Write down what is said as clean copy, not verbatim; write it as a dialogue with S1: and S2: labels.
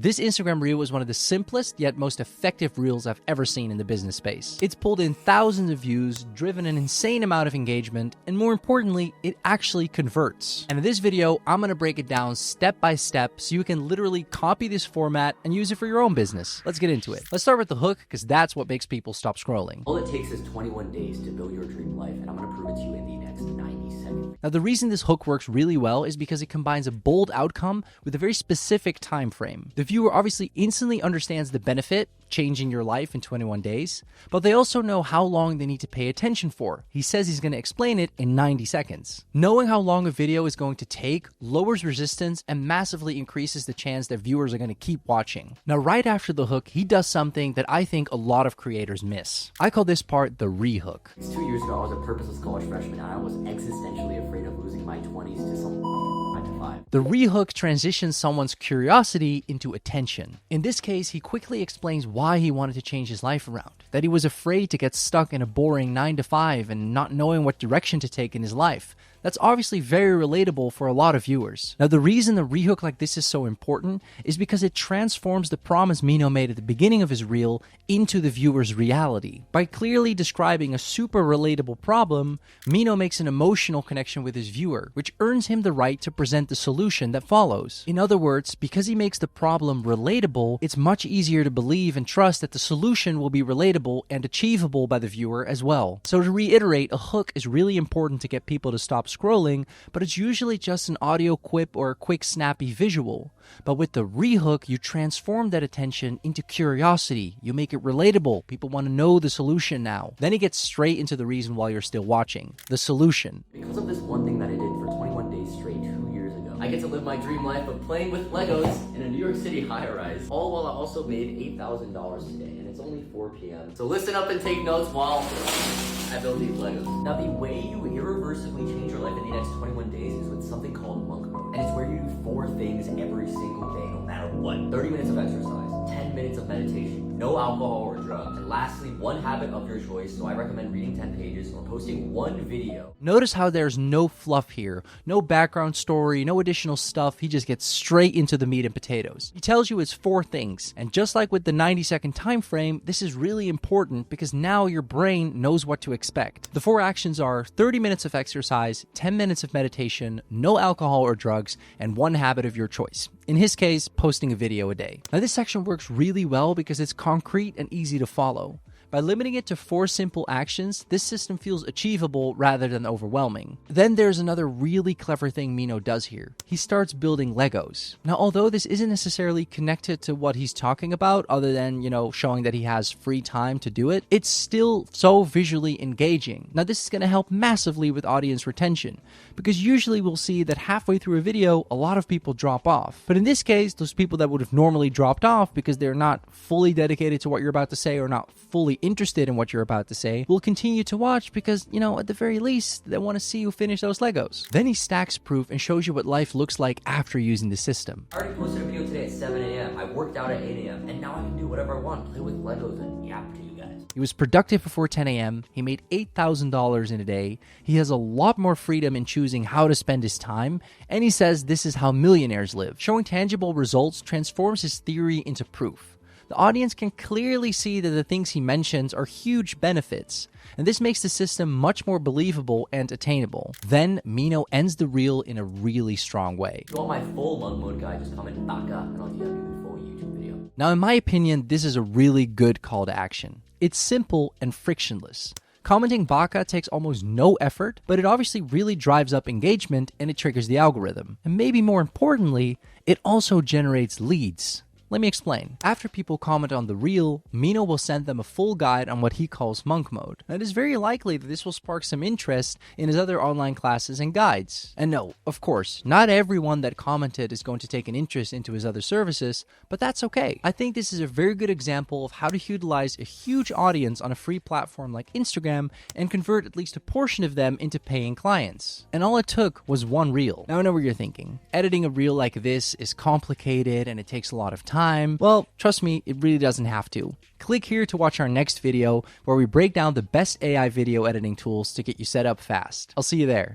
S1: This Instagram reel is one of the simplest yet most effective reels I've ever seen in the business space. It's pulled in thousands of views, driven an insane amount of engagement, and more importantly, it actually converts. And in this video, I'm going to break it down step by step so you can literally copy this format and use it for your own business. Let's get into it. Let's start with the hook, because that's what makes people stop scrolling.
S2: All it takes is 21 days to build your dream life, and I'm going to prove it to you in the next 90 seconds.
S1: Now, the reason this hook works really well is because it combines a bold outcome with a very specific time frame. The viewer obviously instantly understands the benefit, changing your life in 21 days, but they also know how long they need to pay attention for. He says he's going to explain it in 90 seconds. Knowing how long a video is going to take lowers resistance and massively increases the chance that viewers are going to keep watching. Now, right after the hook, he does something that I think a lot of creators miss. I call this part the re-hook.
S2: 2 years ago, I was a purposeless college freshman, and I was existentially afraid of losing my 20s to some 9 to 5.
S1: The re-hook transitions someone's curiosity into attention. In this case, he quickly explains why he wanted to change his life around, that he was afraid to get stuck in a boring 9 to 5 and not knowing what direction to take in his life. That's obviously very relatable for a lot of viewers. Now, the reason the rehook like this is so important is because it transforms the promise Mino made at the beginning of his reel into the viewer's reality. By clearly describing a super relatable problem, Mino makes an emotional connection with his viewer, which earns him the right to present the solution that follows. In other words, because he makes the problem relatable, it's much easier to believe and trust that the solution will be relatable and achievable by the viewer as well. So to reiterate, a hook is really important to get people to stop scrolling, but it's usually just an audio quip or a quick snappy visual. But with the rehook, you transform that attention into curiosity. You make it relatable. People want to know the solution now. Then he gets straight into the reason why you're still watching, the solution.
S2: Because of this one thing that I did for 21 days straight 2 years ago, I get to live my dream life of playing with Legos in a New York City high-rise, all while I also made $8,000 today, and it's only 4 p.m. So listen up and take notes while I build these Legos. Now, the way you irreversibly change your life in the next 21 days is with something called monk mode. And it's where you do 4 things every single day, no matter what. 30 minutes of exercise, 10 minutes of meditation, no alcohol or drugs, and lastly, one habit of your choice. So I recommend reading 10 pages or posting one video.
S1: Notice how there's no fluff here, no background story, no additional stuff. He just gets straight into the meat and potatoes. He tells you it's 4 things, and just like with the 90-second time frame, this is really important because now your brain knows what to expect. The 4 actions are 30 minutes of exercise, 10 minutes of meditation, no alcohol or drugs, and one habit of your choice. In his case, posting a video a day. Now, this section works really well because it's concrete and easy to follow. By limiting it to 4 simple actions, this system feels achievable rather than overwhelming. Then there's another really clever thing Mino does here. He starts building Legos. Now, although this isn't necessarily connected to what he's talking about, other than, showing that he has free time to do it, it's still so visually engaging. Now, this is going to help massively with audience retention, because usually we'll see that halfway through a video, a lot of people drop off. But in this case, those people that would have normally dropped off because they're not fully dedicated to what you're about to say or not fully interested in what you're about to say will continue to watch because, at the very least, they want to see you finish those Legos. Then he stacks proof and shows you what life looks like after using the system.
S2: I already posted a video today at 7 a.m. I worked out at 8 a.m. and now I can do whatever I want, play with Legos and yap to you guys.
S1: He was productive before 10 a.m. He made $8,000 in a day. He has a lot more freedom in choosing how to spend his time, and he says this is how millionaires live. Showing tangible results transforms his theory into proof. The audience can clearly see that the things he mentions are huge benefits, and this makes the system much more believable and attainable. Then, Mino ends the reel in a really strong way.
S2: If you want my full monk mode guide, just comment Baka and I'll DM you the full YouTube video.
S1: Now, in my opinion, this is a really good call to action. It's simple and frictionless. Commenting Baka takes almost no effort, but it obviously really drives up engagement and it triggers the algorithm. And maybe more importantly, it also generates leads. Let me explain. After people comment on the reel, Mino will send them a full guide on what he calls monk mode. And it is very likely that this will spark some interest in his other online classes and guides. And no, of course, not everyone that commented is going to take an interest into his other services, but that's okay. I think this is a very good example of how to utilize a huge audience on a free platform like Instagram and convert at least a portion of them into paying clients. And all it took was one reel. Now I know what you're thinking. Editing a reel like this is complicated and it takes a lot of time. Well, trust me, it really doesn't have to. Click here to watch our next video where we break down the best AI video editing tools to get you set up fast. I'll see you there.